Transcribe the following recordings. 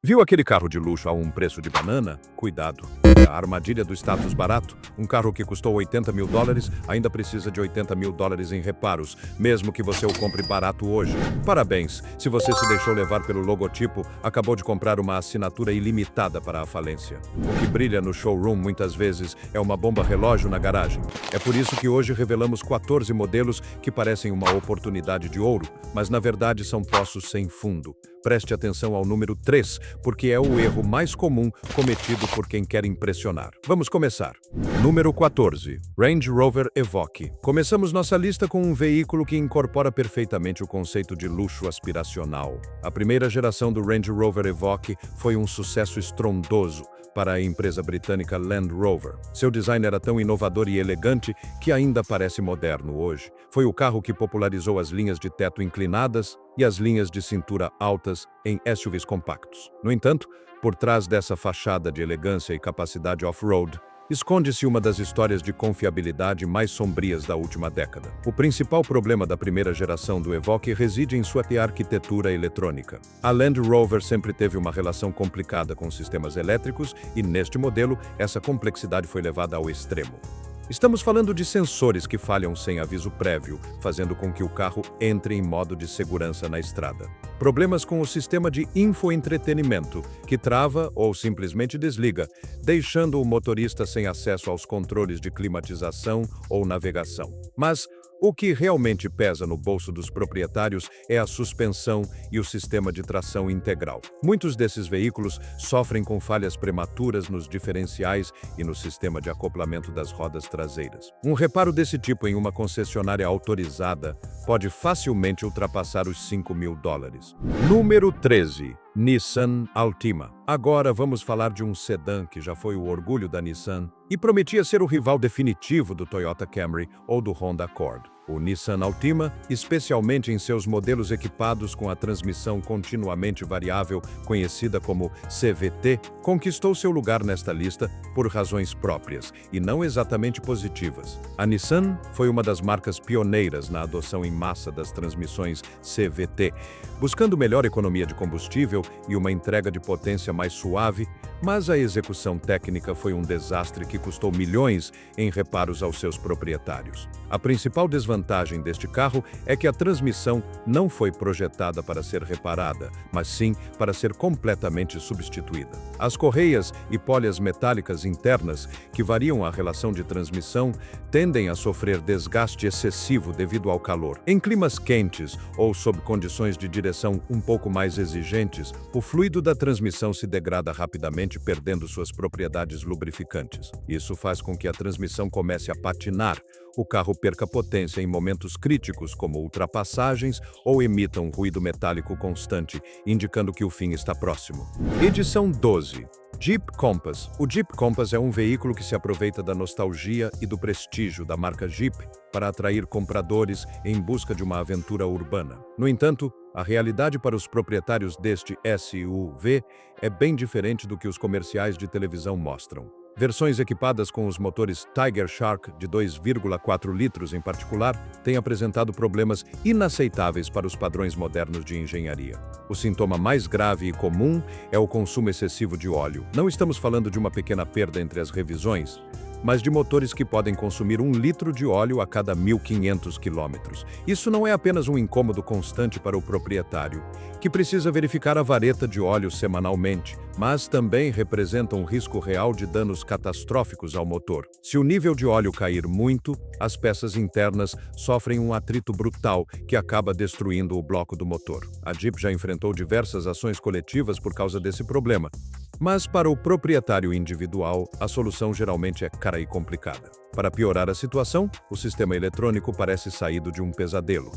Viu aquele carro de luxo a um preço de banana? Cuidado. A armadilha do status barato. Um carro que custou US$ 80.000 ainda precisa de US$ 80.000 em reparos, mesmo que você o compre barato hoje. Parabéns! Se você se deixou levar pelo logotipo, acabou de comprar uma assinatura ilimitada para a falência. O que brilha no showroom muitas vezes é uma bomba relógio na garagem. É por isso que hoje revelamos 14 modelos que parecem uma oportunidade de ouro, mas na verdade são poços sem fundo. Preste atenção ao número 3, porque é o erro mais comum cometido por quem quer impressionar. Vamos começar. Número 14. Range Rover Evoque. Começamos nossa lista com um veículo que incorpora perfeitamente o conceito de luxo aspiracional. A primeira geração do Range Rover Evoque foi um sucesso estrondoso para a empresa britânica Land Rover. Seu design era tão inovador e elegante que ainda parece moderno hoje. Foi o carro que popularizou as linhas de teto inclinadas e as linhas de cintura altas em SUVs compactos. No entanto, por trás dessa fachada de elegância e capacidade off-road, esconde-se uma das histórias de confiabilidade mais sombrias da última década. O principal problema da primeira geração do Evoque reside em sua arquitetura eletrônica. A Land Rover sempre teve uma relação complicada com sistemas elétricos e, neste modelo, essa complexidade foi levada ao extremo. Estamos falando de sensores que falham sem aviso prévio, fazendo com que o carro entre em modo de segurança na estrada. Problemas com o sistema de infoentretenimento, que trava ou simplesmente desliga, deixando o motorista sem acesso aos controles de climatização ou navegação. Mas o que realmente pesa no bolso dos proprietários é a suspensão e o sistema de tração integral. Muitos desses veículos sofrem com falhas prematuras nos diferenciais e no sistema de acoplamento das rodas traseiras. Um reparo desse tipo em uma concessionária autorizada pode facilmente ultrapassar os US$ 5.000. Número 13. Nissan Altima. Agora vamos falar de um sedã que já foi o orgulho da Nissan e prometia ser o rival definitivo do Toyota Camry ou do Honda Accord. O Nissan Altima, especialmente em seus modelos equipados com a transmissão continuamente variável, conhecida como CVT, conquistou seu lugar nesta lista por razões próprias e não exatamente positivas. A Nissan foi uma das marcas pioneiras na adoção em massa das transmissões CVT, buscando melhor economia de combustível e uma entrega de potência mais suave, mas a execução técnica foi um desastre que custou milhões em reparos aos seus proprietários. A principal desvantagem deste carro é que a transmissão não foi projetada para ser reparada, mas sim para ser completamente substituída. As correias e polhas metálicas internas, que variam a relação de transmissão, tendem a sofrer desgaste excessivo devido ao calor. Em climas quentes ou sob condições de direção um pouco mais exigentes, o fluido da transmissão se degrada rapidamente, perdendo suas propriedades lubrificantes. Isso faz com que a transmissão comece a patinar, o carro perca potência em momentos críticos, como ultrapassagens, ou emita um ruído metálico constante, indicando que o fim está próximo. Edição 12. Jeep Compass. O Jeep Compass é um veículo que se aproveita da nostalgia e do prestígio da marca Jeep para atrair compradores em busca de uma aventura urbana. No entanto, a realidade para os proprietários deste SUV é bem diferente do que os comerciais de televisão mostram. Versões equipadas com os motores Tiger Shark de 2,4 litros em particular têm apresentado problemas inaceitáveis para os padrões modernos de engenharia. O sintoma mais grave e comum é o consumo excessivo de óleo. Não estamos falando de uma pequena perda entre as revisões, mas de motores que podem consumir 1 litro de óleo a cada 1.500 quilômetros. Isso não é apenas um incômodo constante para o proprietário, que precisa verificar a vareta de óleo semanalmente, mas também representa um risco real de danos catastróficos ao motor. Se o nível de óleo cair muito, as peças internas sofrem um atrito brutal que acaba destruindo o bloco do motor. A Jeep já enfrentou diversas ações coletivas por causa desse problema, mas para o proprietário individual, a solução geralmente é cara e complicada. Para piorar a situação, o sistema eletrônico parece saído de um pesadelo.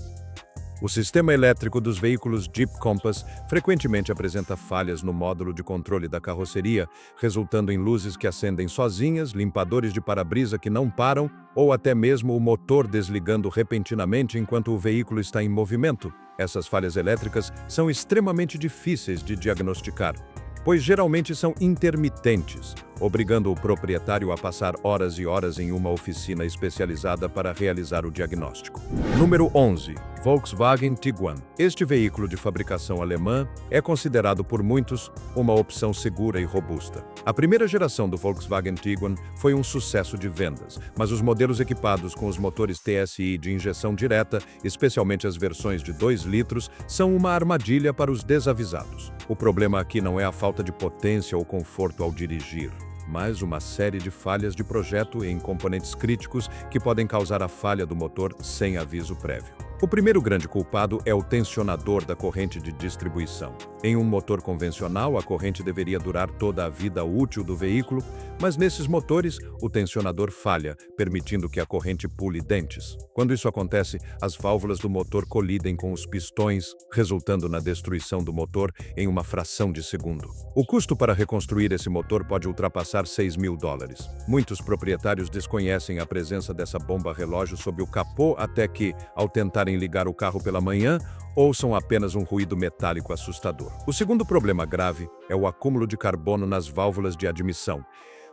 O sistema elétrico dos veículos Jeep Compass frequentemente apresenta falhas no módulo de controle da carroceria, resultando em luzes que acendem sozinhas, limpadores de para-brisa que não param ou até mesmo o motor desligando repentinamente enquanto o veículo está em movimento. Essas falhas elétricas são extremamente difíceis de diagnosticar, pois geralmente são intermitentes, obrigando o proprietário a passar horas e horas em uma oficina especializada para realizar o diagnóstico. Número 11. Volkswagen Tiguan. Este veículo de fabricação alemã é considerado por muitos uma opção segura e robusta. A primeira geração do Volkswagen Tiguan foi um sucesso de vendas, mas os modelos equipados com os motores TSI de injeção direta, especialmente as versões de 2 litros, são uma armadilha para os desavisados. O problema aqui não é a falta de potência ou conforto ao dirigir, mas uma série de falhas de projeto em componentes críticos que podem causar a falha do motor sem aviso prévio. O primeiro grande culpado é o tensionador da corrente de distribuição. Em um motor convencional, a corrente deveria durar toda a vida útil do veículo, mas nesses motores, o tensionador falha, permitindo que a corrente pule dentes. Quando isso acontece, as válvulas do motor colidem com os pistões, resultando na destruição do motor em uma fração de segundo. O custo para reconstruir esse motor pode ultrapassar $6.000. Muitos proprietários desconhecem a presença dessa bomba-relógio sob o capô até que, ao tentarem ligar o carro pela manhã, ouçam apenas um ruído metálico assustador. O segundo problema grave é o acúmulo de carbono nas válvulas de admissão.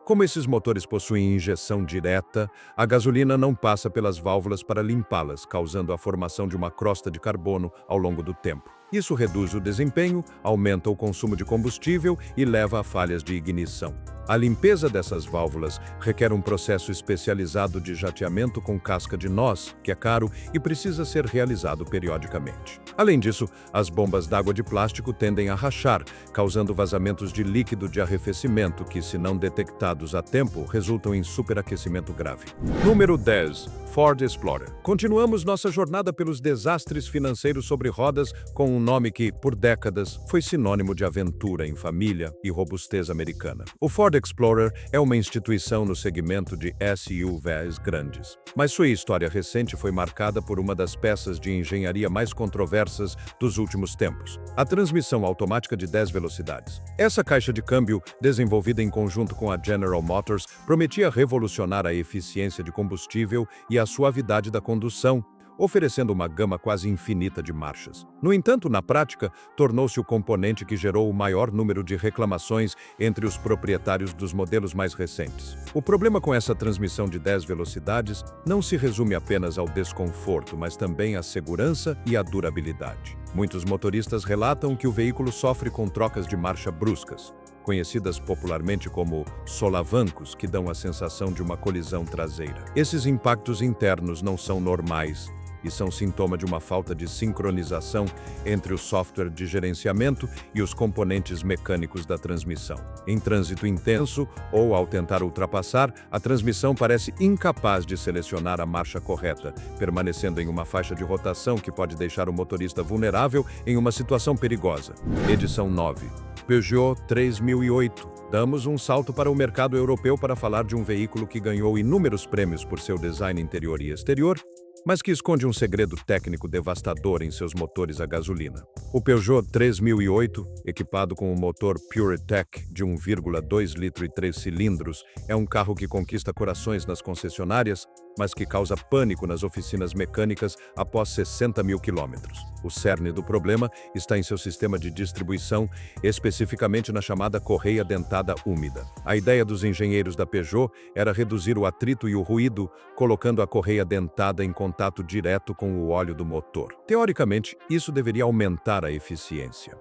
Como esses motores possuem injeção direta, a gasolina não passa pelas válvulas para limpá-las, causando a formação de uma crosta de carbono ao longo do tempo. Isso reduz o desempenho, aumenta o consumo de combustível e leva a falhas de ignição. A limpeza dessas válvulas requer um processo especializado de jateamento com casca de noz, que é caro e precisa ser realizado periodicamente. Além disso, as bombas d'água de plástico tendem a rachar, causando vazamentos de líquido de arrefecimento que, se não detectados a tempo, resultam em superaquecimento grave. Número 10. Ford Explorer. Continuamos nossa jornada pelos desastres financeiros sobre rodas com um nome que, por décadas, foi sinônimo de aventura em família e robustez americana. O Ford Explorer é uma instituição no segmento de SUVs grandes, mas sua história recente foi marcada por uma das peças de engenharia mais controversas dos últimos tempos: a transmissão automática de 10 velocidades. Essa caixa de câmbio, desenvolvida em conjunto com a General Motors, prometia revolucionar a eficiência de combustível e a suavidade da condução, oferecendo uma gama quase infinita de marchas. No entanto, na prática, tornou-se o componente que gerou o maior número de reclamações entre os proprietários dos modelos mais recentes. O problema com essa transmissão de 10 velocidades não se resume apenas ao desconforto, mas também à segurança e à durabilidade. Muitos motoristas relatam que o veículo sofre com trocas de marcha bruscas, conhecidas popularmente como solavancos, que dão a sensação de uma colisão traseira. Esses impactos internos não são normais e são sintoma de uma falta de sincronização entre o software de gerenciamento e os componentes mecânicos da transmissão. Em trânsito intenso ou ao tentar ultrapassar, a transmissão parece incapaz de selecionar a marcha correta, permanecendo em uma faixa de rotação que pode deixar o motorista vulnerável em uma situação perigosa. Edição 9. Peugeot 3008. Damos um salto para o mercado europeu para falar de um veículo que ganhou inúmeros prêmios por seu design interior e exterior, mas que esconde um segredo técnico devastador em seus motores a gasolina. O Peugeot 3008, equipado com um motor PureTech de 1,2 litro e 3 cilindros, é um carro que conquista corações nas concessionárias, mas que causa pânico nas oficinas mecânicas após 60 mil quilômetros. O cerne do problema está em seu sistema de distribuição, especificamente na chamada correia dentada úmida. A ideia dos engenheiros da Peugeot era reduzir o atrito e o ruído, colocando a correia dentada em contato direto com o óleo do motor. Teoricamente, isso deveria aumentar a eficiência.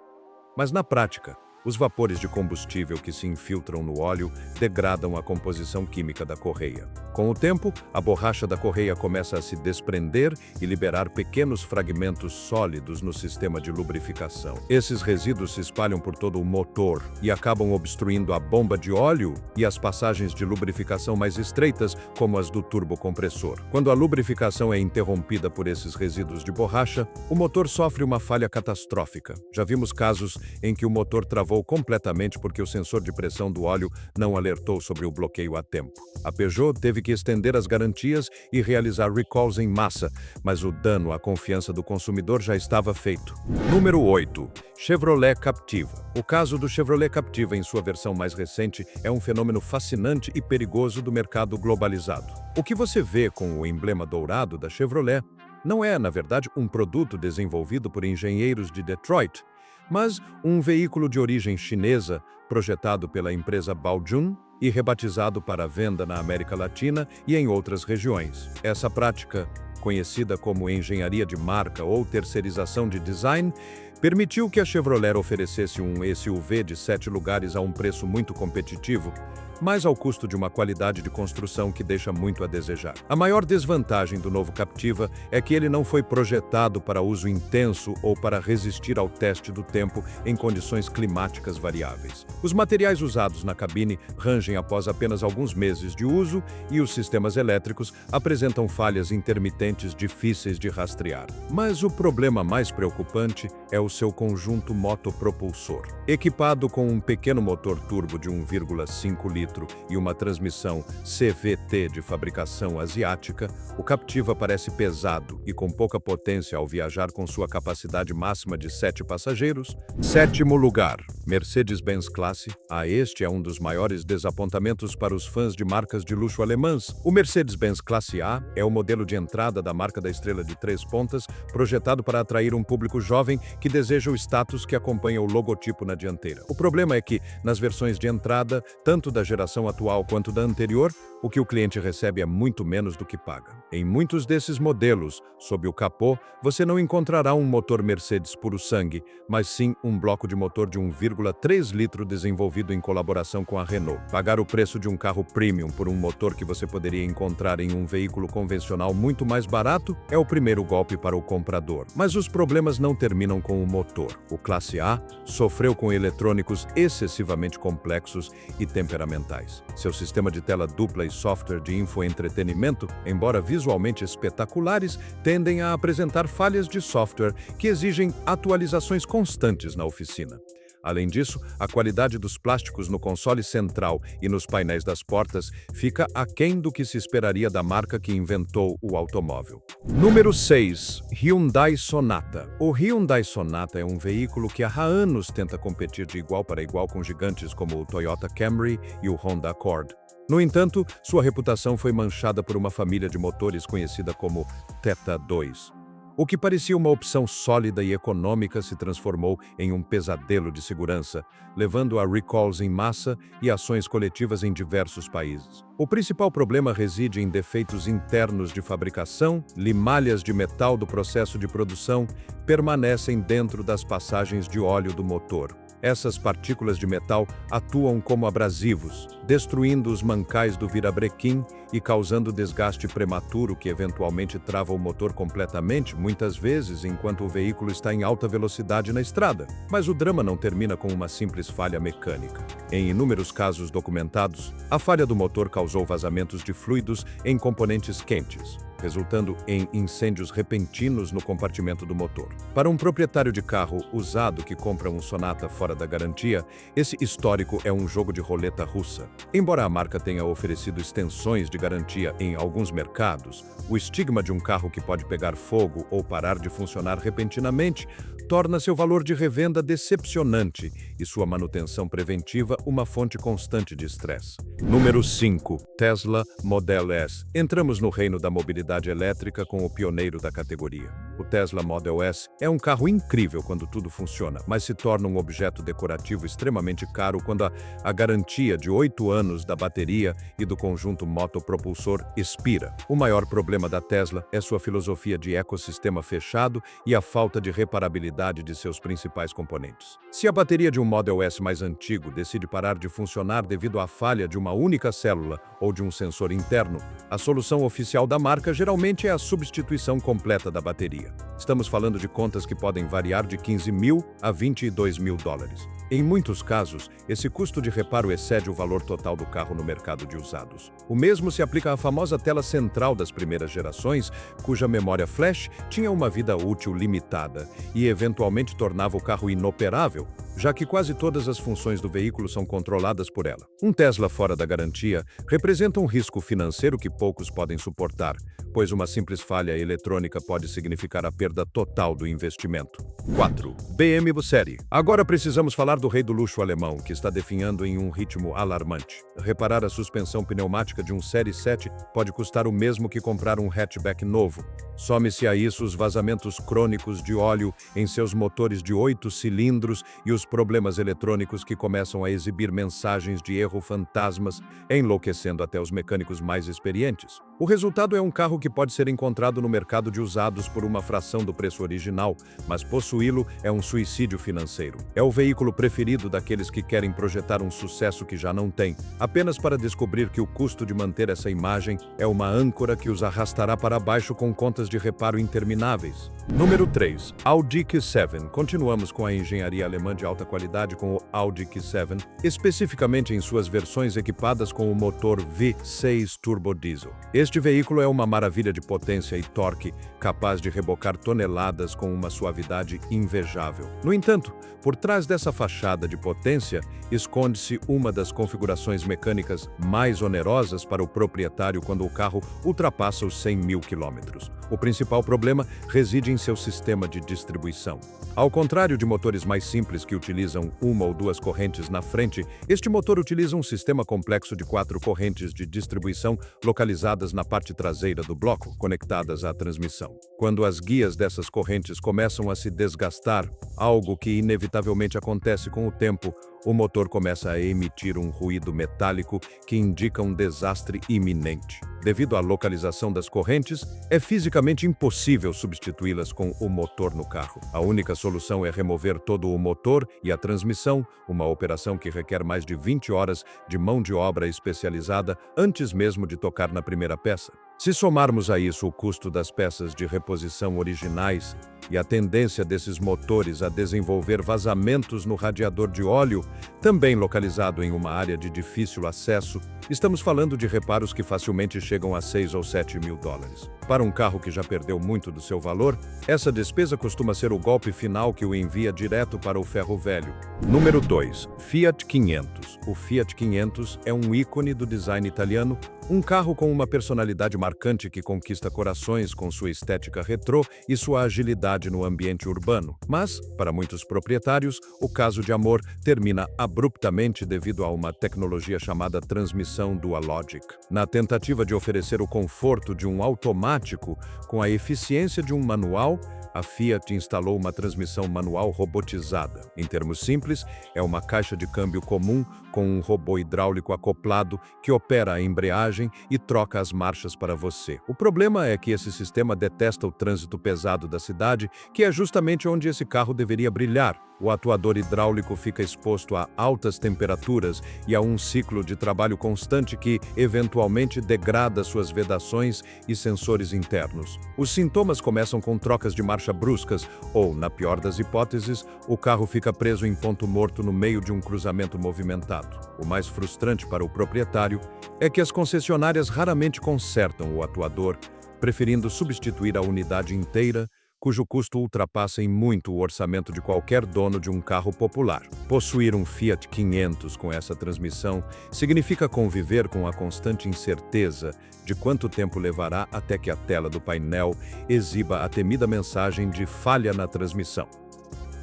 Mas na prática, os vapores de combustível que se infiltram no óleo degradam a composição química da correia. Com o tempo, a borracha da correia começa a se desprender e liberar pequenos fragmentos sólidos no sistema de lubrificação. Esses resíduos se espalham por todo o motor e acabam obstruindo a bomba de óleo e as passagens de lubrificação mais estreitas, como as do turbocompressor. Quando a lubrificação é interrompida por esses resíduos de borracha, o motor sofre uma falha catastrófica. Já vimos casos em que o motor travou completamente porque o sensor de pressão do óleo não alertou sobre o bloqueio a tempo. A Peugeot teve que estender as garantias e realizar recalls em massa, mas o dano à confiança do consumidor já estava feito. Número 8. Chevrolet Captiva. O caso do Chevrolet Captiva em sua versão mais recente é um fenômeno fascinante e perigoso do mercado globalizado. O que você vê com o emblema dourado da Chevrolet não é, na verdade, um produto desenvolvido por engenheiros de Detroit, mas um veículo de origem chinesa projetado pela empresa Baojun e rebatizado para venda na América Latina e em outras regiões. Essa prática, conhecida como engenharia de marca ou terceirização de design, permitiu que a Chevrolet oferecesse um SUV de 7 lugares a um preço muito competitivo, mas ao custo de uma qualidade de construção que deixa muito a desejar. A maior desvantagem do novo Captiva é que ele não foi projetado para uso intenso ou para resistir ao teste do tempo em condições climáticas variáveis. Os materiais usados na cabine rangem após apenas alguns meses de uso e os sistemas elétricos apresentam falhas intermitentes difíceis de rastrear. Mas o problema mais preocupante é o seu conjunto motopropulsor. Equipado com um pequeno motor turbo de 1,5 litros e uma transmissão CVT de fabricação asiática, o Captiva parece pesado e com pouca potência ao viajar com sua capacidade máxima de 7 passageiros. Sétimo lugar, Mercedes-Benz Classe A. Este é um dos maiores desapontamentos para os fãs de marcas de luxo alemãs. O Mercedes-Benz Classe A é o modelo de entrada da marca da estrela de 3 pontas, projetado para atrair um público jovem que deseja o status que acompanha o logotipo na dianteira. O problema é que, nas versões de entrada, tanto da geração atual quanto da anterior, o que o cliente recebe é muito menos do que paga. Em muitos desses modelos, sob o capô, você não encontrará um motor Mercedes puro sangue, mas sim um bloco de motor de 1,3 litro desenvolvido em colaboração com a Renault. Pagar o preço de um carro premium por um motor que você poderia encontrar em um veículo convencional muito mais barato é o primeiro golpe para o comprador. Mas os problemas não terminam com o motor. O Classe A sofreu com eletrônicos excessivamente complexos e temperamentais. Seu sistema de tela dupla e software de infoentretenimento, embora visualmente espetaculares, tendem a apresentar falhas de software que exigem atualizações constantes na oficina. Além disso, a qualidade dos plásticos no console central e nos painéis das portas fica aquém do que se esperaria da marca que inventou o automóvel. Número 6. Hyundai Sonata. O Hyundai Sonata é um veículo que há anos tenta competir de igual para igual com gigantes como o Toyota Camry e o Honda Accord. No entanto, sua reputação foi manchada por uma família de motores conhecida como Theta 2. O que parecia uma opção sólida e econômica se transformou em um pesadelo de segurança, levando a recalls em massa e ações coletivas em diversos países. O principal problema reside em defeitos internos de fabricação, limalhas de metal do processo de produção permanecem dentro das passagens de óleo do motor. Essas partículas de metal atuam como abrasivos, destruindo os mancais do virabrequim e causando desgaste prematuro que eventualmente trava o motor completamente, muitas vezes enquanto o veículo está em alta velocidade na estrada. Mas o drama não termina com uma simples falha mecânica. Em inúmeros casos documentados, a falha do motor causou vazamentos de fluidos em componentes quentes, resultando em incêndios repentinos no compartimento do motor. Para um proprietário de carro usado que compra um Sonata fora da garantia, esse histórico é um jogo de roleta russa. Embora a marca tenha oferecido extensões de garantia em alguns mercados, o estigma de um carro que pode pegar fogo ou parar de funcionar repentinamente torna seu valor de revenda decepcionante e sua manutenção preventiva uma fonte constante de estresse. Número 5. Tesla Model S. Entramos no reino da mobilidade elétrica com o pioneiro da categoria. O Tesla Model S é um carro incrível quando tudo funciona, mas se torna um objeto decorativo extremamente caro quando a garantia de 8 anos da bateria e do conjunto motopropulsor expira. O maior problema da Tesla é sua filosofia de ecossistema fechado e a falta de reparabilidade de seus principais componentes. Se a bateria de um Model S mais antigo decide parar de funcionar devido à falha de uma única célula ou de um sensor interno, a solução oficial da marca geralmente é a substituição completa da bateria. Estamos falando de contas que podem variar de 15 mil a 22 mil dólares. Em muitos casos, esse custo de reparo excede o valor total do carro no mercado de usados. O mesmo se aplica à famosa tela central das primeiras gerações, cuja memória flash tinha uma vida útil limitada e eventualmente tornava o carro inoperável, já que quase todas as funções do veículo são controladas por ela. Um Tesla fora da garantia representa um risco financeiro que poucos podem suportar, pois uma simples falha eletrônica pode significar a perda total do investimento. 4. BMW Série. Agora precisamos falar falar do rei do luxo alemão, que está definhando em um ritmo alarmante. Reparar a suspensão pneumática de um Série 7 pode custar o mesmo que comprar um hatchback novo. Some-se a isso os vazamentos crônicos de óleo em seus motores de 8 cilindros e os problemas eletrônicos que começam a exibir mensagens de erro fantasmas, enlouquecendo até os mecânicos mais experientes. O resultado é um carro que pode ser encontrado no mercado de usados por uma fração do preço original, mas possuí-lo é um suicídio financeiro. É o veículo preferido daqueles que querem projetar um sucesso que já não têm, apenas para descobrir que o custo de manter essa imagem é uma âncora que os arrastará para baixo com contas de reparo intermináveis. Número 3. Audi Q7. Continuamos com a engenharia alemã de alta qualidade com o Audi Q7, especificamente em suas versões equipadas com o motor V6 turbo diesel. Este veículo é uma maravilha de potência e torque, capaz de rebocar toneladas com uma suavidade invejável. No entanto, por trás dessa fachada de potência, esconde-se uma das configurações mecânicas mais onerosas para o proprietário quando o carro ultrapassa os 100 mil quilômetros. O principal problema reside em seu sistema de distribuição. Ao contrário de motores mais simples que utilizam uma ou duas correntes na frente, este motor utiliza um sistema complexo de 4 correntes de distribuição localizadas na parte traseira do bloco, conectadas à transmissão. Quando as guias dessas correntes começam a se desgastar, algo que inevitavelmente acontece com o tempo, o motor começa a emitir um ruído metálico que indica um desastre iminente. Devido à localização das correntes, é fisicamente impossível substituí-las com o motor no carro. A única solução é remover todo o motor e a transmissão, uma operação que requer mais de 20 horas de mão de obra especializada antes mesmo de tocar na primeira peça. Se somarmos a isso o custo das peças de reposição originais e a tendência desses motores a desenvolver vazamentos no radiador de óleo, também localizado em uma área de difícil acesso, estamos falando de reparos que facilmente chegam a 6 ou 7 mil dólares. Para um carro que já perdeu muito do seu valor, essa despesa costuma ser o golpe final que o envia direto para o ferro velho. Número 2. Fiat 500. O Fiat 500 é um ícone do design italiano, um carro com uma personalidade marcante que conquista corações com sua estética retrô e sua agilidade no ambiente urbano. Mas, para muitos proprietários, o caso de amor termina abruptamente devido a uma tecnologia chamada transmissão Dualogic. Na tentativa de oferecer o conforto de um automático com a eficiência de um manual, a Fiat instalou uma transmissão manual robotizada. Em termos simples, é uma caixa de câmbio comum com um robô hidráulico acoplado que opera a embreagem e troca as marchas para você. O problema é que esse sistema detesta o trânsito pesado da cidade, que é justamente onde esse carro deveria brilhar. O atuador hidráulico fica exposto a altas temperaturas e a um ciclo de trabalho constante que, eventualmente, degrada suas vedações e sensores internos. Os sintomas começam com trocas de marcha bruscas ou, na pior das hipóteses, o carro fica preso em ponto morto no meio de um cruzamento movimentado. O mais frustrante para o proprietário é que as concessionárias raramente consertam o atuador, preferindo substituir a unidade inteira, cujo custo ultrapassa em muito o orçamento de qualquer dono de um carro popular. Possuir um Fiat 500 com essa transmissão significa conviver com a constante incerteza de quanto tempo levará até que a tela do painel exiba a temida mensagem de falha na transmissão.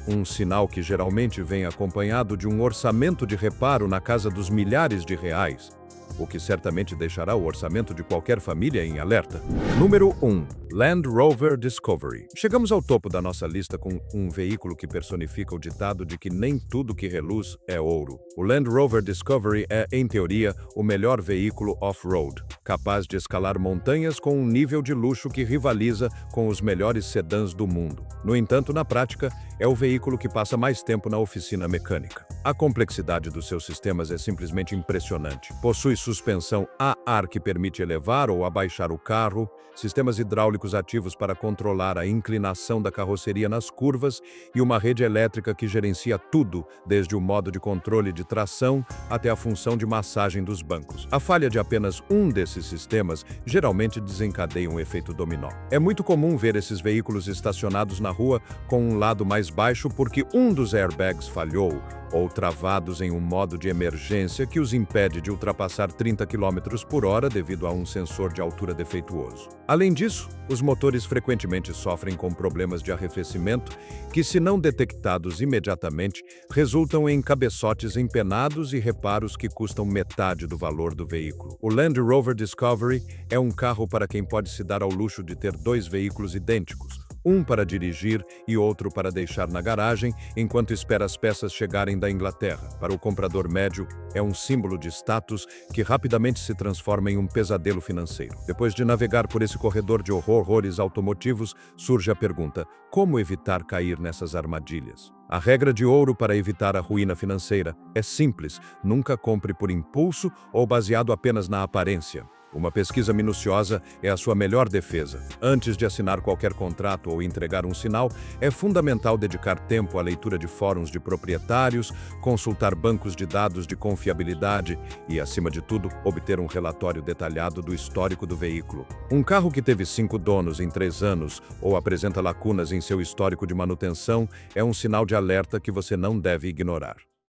Um sinal que geralmente vem acompanhado de um orçamento de reparo na casa dos milhares de reais, o que certamente deixará o orçamento de qualquer família em alerta. Número 1. Land Rover Discovery. Chegamos ao topo da nossa lista com um veículo que personifica o ditado de que nem tudo que reluz é ouro. O Land Rover Discovery é, em teoria, o melhor veículo off-road, capaz de escalar montanhas com um nível de luxo que rivaliza com os melhores sedãs do mundo. No entanto, na prática, é o veículo que passa mais tempo na oficina mecânica. A complexidade dos seus sistemas é simplesmente impressionante. Possui suspensão a ar que permite elevar ou abaixar o carro, sistemas hidráulicos ativos para controlar a inclinação da carroceria nas curvas e uma rede elétrica que gerencia tudo, desde o modo de controle de tração até a função de massagem dos bancos. A falha de apenas um desses sistemas geralmente desencadeia um efeito dominó. É muito comum ver esses veículos estacionados na rua com um lado mais baixo porque um dos airbags falhou ou travados em um modo de emergência que os impede de ultrapassar 30 km por hora devido a um sensor de altura defeituoso. Além disso, os motores frequentemente sofrem com problemas de arrefecimento que, se não detectados imediatamente, resultam em cabeçotes empenados e reparos que custam metade do valor do veículo. O Land Rover Discovery é um carro para quem pode se dar ao luxo de ter dois veículos idênticos, um para dirigir e outro para deixar na garagem enquanto espera as peças chegarem da Inglaterra. Para o comprador médio, é um símbolo de status que rapidamente se transforma em um pesadelo financeiro. Depois de navegar por esse corredor de horrores automotivos, surge a pergunta: como evitar cair nessas armadilhas? A regra de ouro para evitar a ruína financeira é simples: nunca compre por impulso ou baseado apenas na aparência. Uma pesquisa minuciosa é a sua melhor defesa. Antes de assinar qualquer contrato ou entregar um sinal, é fundamental dedicar tempo à leitura de fóruns de proprietários, consultar bancos de dados de confiabilidade e, acima de tudo, obter um relatório detalhado do histórico do veículo. Um carro que teve 5 donos em 3 anos ou apresenta lacunas em seu histórico de manutenção é um sinal de alerta que você não deve ignorar.